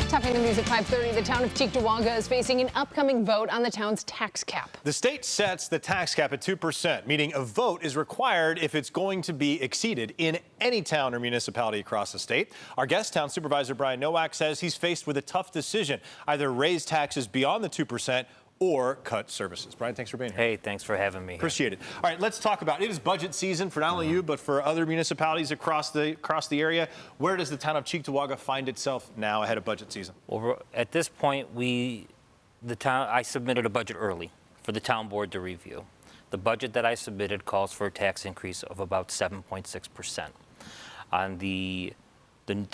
Topping the news at 5:30, the town of Cheektowaga is facing an upcoming vote on the town's tax cap. The state sets the tax cap at 2%, meaning a vote is required if it's going to be exceeded in any town or municipality across the state. Our guest, Town Supervisor Brian Nowak, says he's faced with a tough decision, either raise taxes beyond the 2% or cut services. Brian, thanks for being here. Hey, thanks for having me. Appreciate it. All right, let's talk about it. It is budget season for not only you, but for other municipalities across the area. Where does the town of Cheektowaga find itself now ahead of budget season? Well, at this point, I submitted a budget early for the town board to review. The budget that I submitted calls for a tax increase of about 7.6%. On the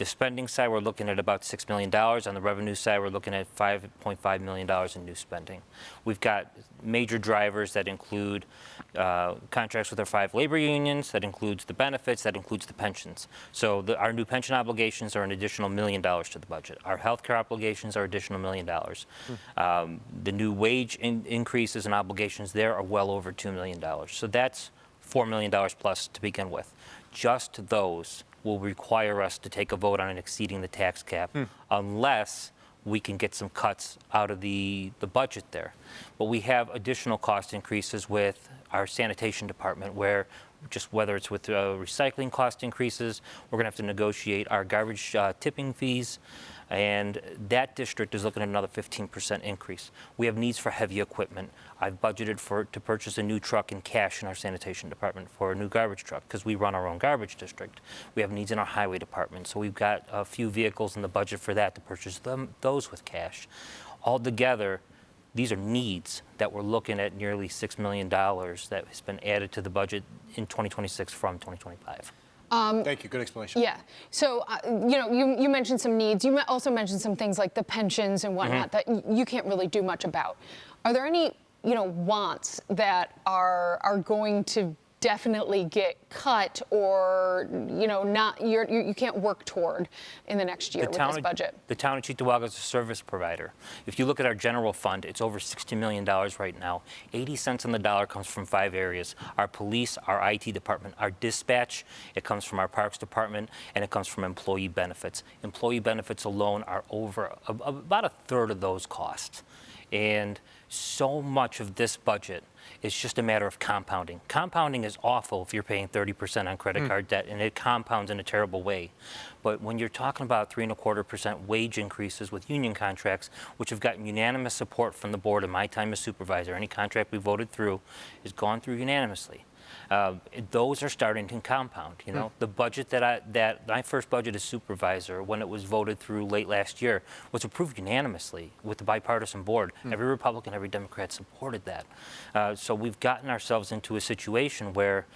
spending side, we're looking at about $6 million. On the revenue side, we're looking at $5.5 million in new spending. We've got major drivers that include contracts with our 5 labor unions, that includes the benefits, that includes the pensions. So our new pension obligations are an additional $1 million to the budget. Our healthcare obligations are additional $1 million. The new wage increases and obligations there are well over $2 million. So that's $4 million plus to begin with. Just those will require us to take a vote on exceeding the tax cap unless we can get some cuts out of the budget there. But we have additional cost increases with our sanitation department, where just whether it's with recycling cost increases, we're going to have to negotiate our garbage tipping fees, and that district is looking at another 15% increase. We have needs for heavy equipment. I've budgeted to purchase a new truck in cash in our sanitation department for a new garbage truck because we run our own garbage district. We have needs in our highway department, so we've got a few vehicles in the budget for that to purchase those with cash. Altogether, these are needs that we're looking at nearly $6 million that has been added to the budget in 2026 from 2025. Thank you. Good explanation. Yeah. So, you mentioned some needs. You also mentioned some things like the pensions and whatnot that you can't really do much about. Are there any, wants that are going to definitely get cut or, not you can't work toward in the next year with this budget? The town of Cheektowaga is a service provider. If you look at our general fund, it's over $60 million right now. 80 cents on the dollar comes from 5 areas: our police, our IT department, our dispatch, it comes from our parks department, and it comes from employee benefits. Employee benefits alone are over about a third of those costs. And so much of this budget is just a matter of compounding. Compounding is awful if you're paying 30% on credit card debt, and it compounds in a terrible way. But when you're talking about 3.25% wage increases with union contracts, which have gotten unanimous support from the board in my time as supervisor, any contract we voted through has gone through unanimously. Those are starting to compound. The budget that my first budget as supervisor, when it was voted through late last year, was approved unanimously with the bipartisan board. Every Republican, every Democrat supported that. So we've gotten ourselves into a situation where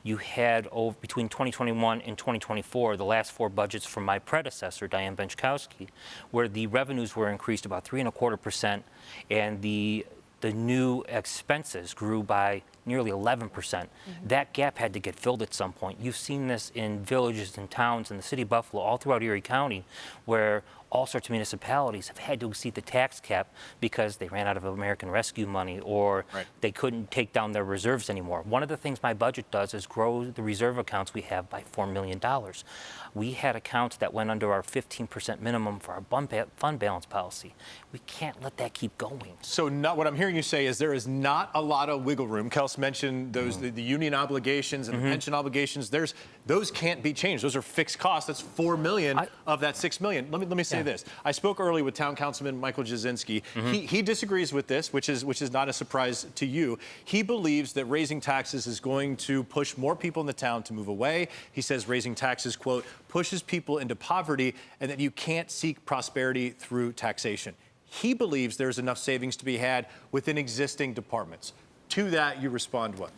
you had between 2021 and 2024, the last 4 budgets from my predecessor, Diane Benchkowski, where the revenues were increased about 3.25%, and the new expenses grew by nearly 11%. That gap had to get filled at some point. You've seen this in villages and towns in the city of Buffalo, all throughout Erie County, where all sorts of municipalities have had to exceed the tax cap because they ran out of American Rescue money, or they couldn't take down their reserves anymore. One of the things my budget does is grow the reserve accounts we have by $4 million. We had accounts that went under our 15% minimum for our fund balance policy. We can't let that keep going. So what I'm hearing you say is there is not a lot of wiggle room. Kels mentioned those the union obligations and the pension obligations. Those can't be changed. Those are fixed costs. That's $4 million of that $6 million. Let me say this. I spoke earlier with Town Councilman Michael Jasinski. He disagrees with this, which is not a surprise to you. He believes that raising taxes is going to push more people in the town to move away. He says raising taxes, quote, pushes people into poverty, and that you can't seek prosperity through taxation. He believes there's enough savings to be had within existing departments. To that, you respond what?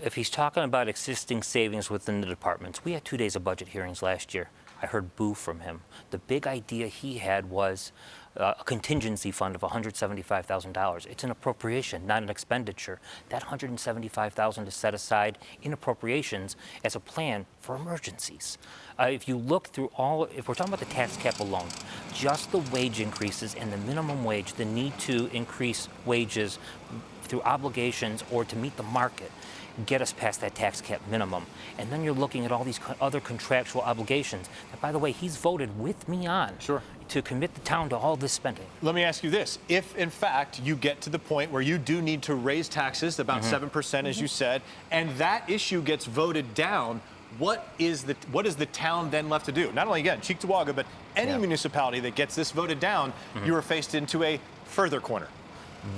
If he's talking about existing savings within the departments, we had 2 days of budget hearings last year. I heard boo from him. The big idea he had was a contingency fund of $175,000. It's an appropriation, not an expenditure. That $175,000 is set aside in appropriations as a plan for emergencies. If you look through if we're talking about the tax cap alone, just the wage increases and the minimum wage, the need to increase wages through obligations or to meet the market, get us past that tax cap minimum. And then you're looking at all these other contractual obligations that, by the way, he's voted with me on. Sure. to commit the town to all this spending. Let me ask you this. If, in fact, you get to the point where you do need to raise taxes about 7%, as you said, and that issue gets voted down, what is the town then left to do? Not only, again, Cheektowaga, but any municipality that gets this voted down, you are faced into a further corner.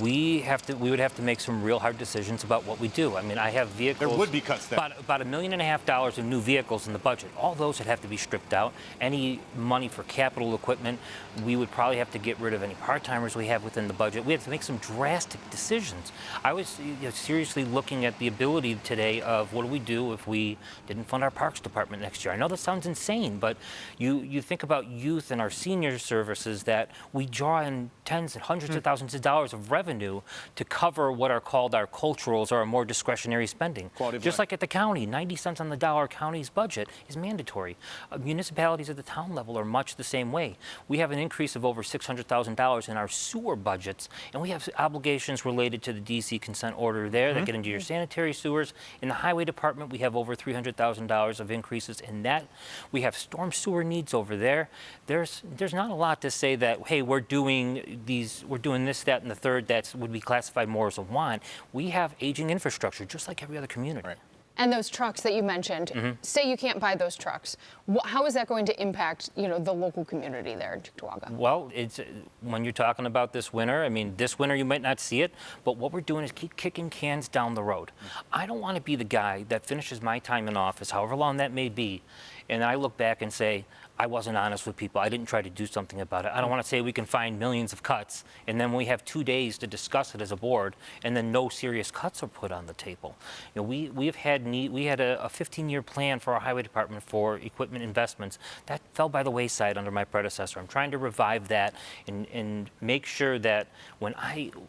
We would have to make some real hard decisions about what we do. I mean, I have vehicles. There would be cuts then. About $1.5 million of new vehicles in the budget. All those would have to be stripped out. Any money for capital equipment, we would probably have to get rid of any part-timers we have within the budget. We have to make some drastic decisions. I was seriously looking at the ability today of what do we do if we didn't fund our parks department next year. I know that sounds insane, but you think about youth and our senior services that we draw in tens and hundreds of thousands of dollars of revenue to cover what are called our culturals or our more discretionary spending. Just like at the county, 90 cents on the dollar county's budget is mandatory. Municipalities at the town level are much the same way. We have an increase of over $600,000 in our sewer budgets, and we have obligations related to the DC consent order there that get into your sanitary sewers. In the highway department, we have over $300,000 of increases in that. We have storm sewer needs over there. There's not a lot to say that, hey, we're doing this, that, and the third that would be classified more as a want. We have aging infrastructure, just like every other community. Right. And those trucks that you mentioned, say you can't buy those trucks, how is that going to impact, the local community there in Cheektowaga? Well, it's when you're talking about this winter, I mean, this winter you might not see it, but what we're doing is keep kicking cans down the road. I don't want to be the guy that finishes my time in office, however long that may be, and I look back and say, I wasn't honest with people. I didn't try to do something about it. I don't want to say we can find millions of cuts, and then we have 2 days to discuss it as a board, and then no serious cuts are put on the table. We had a 15-year plan for our highway department for equipment investments that fell by the wayside under my predecessor. I'm trying to revive that and make sure that when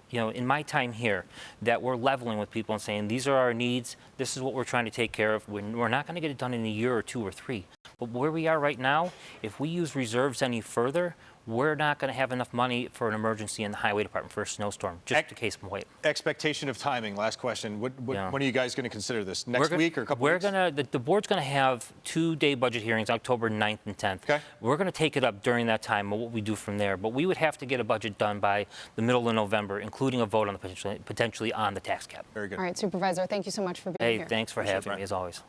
in my time here, that we're leveling with people and saying these are our needs. This is what we're trying to take care of. We're not going to get it done in a year or 2 or 3. But where we are right now, if we use reserves any further, we're not going to have enough money for an emergency in the highway department for a snowstorm, just a case in point. Expectation of timing, last question. When are you guys going to consider this? Next week or a couple weeks? The board's going to have 2-day budget hearings, October 9th and 10th. Okay. We're going to take it up during that time, what we do from there. But we would have to get a budget done by the middle of November, including a vote on potentially on the tax cap. Very good. All right, Supervisor, thank you so much for being here. Hey, thanks for having me, as always.